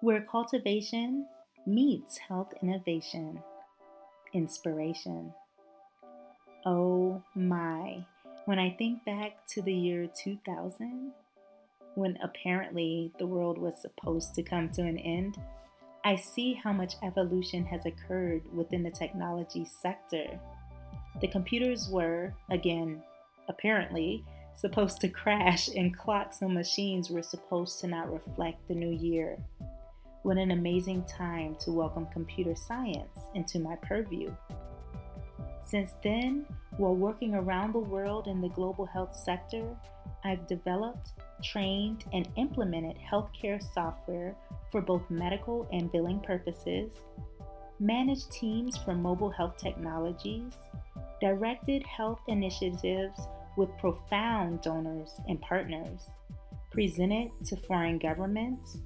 where cultivation meets health innovation, inspiration. Oh my. When I think back to the year 2000, when apparently the world was supposed to come to an end, I see how much evolution has occurred within the technology sector. The computers were, again, apparently, supposed to crash and clocks and machines were supposed to not reflect the new year. What an amazing time to welcome computer science into my purview. Since then, while working around the world in the global health sector, I've developed, trained, and implemented healthcare software for both medical and billing purposes, managed teams for mobile health technologies, directed health initiatives with profound donors and partners, presented to foreign governments,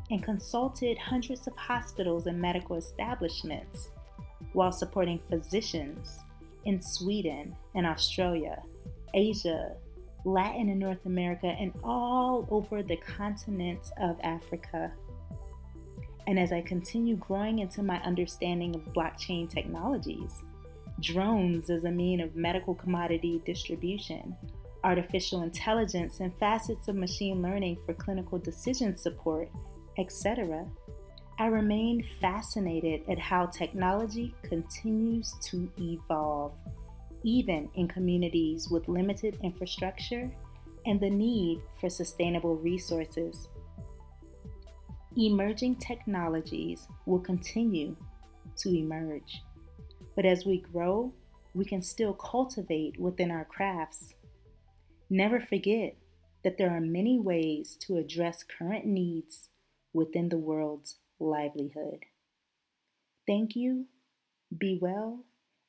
and consulted hundreds of hospitals and medical establishments while supporting physicians in Sweden and Australia, Asia, Latin and North America, and all over the continent of Africa. And as I continue growing into my understanding of blockchain technologies, drones as a mean of medical commodity distribution, artificial intelligence, and facets of machine learning for clinical decision support, etc., I remain fascinated at how technology continues to evolve, even in communities with limited infrastructure and the need for sustainable resources. Emerging technologies will continue to emerge, but as we grow, we can still cultivate within our crafts. Never forget that there are many ways to address current needs within the world's livelihood. Thank you, be well,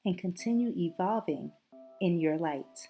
and continue evolving in your light.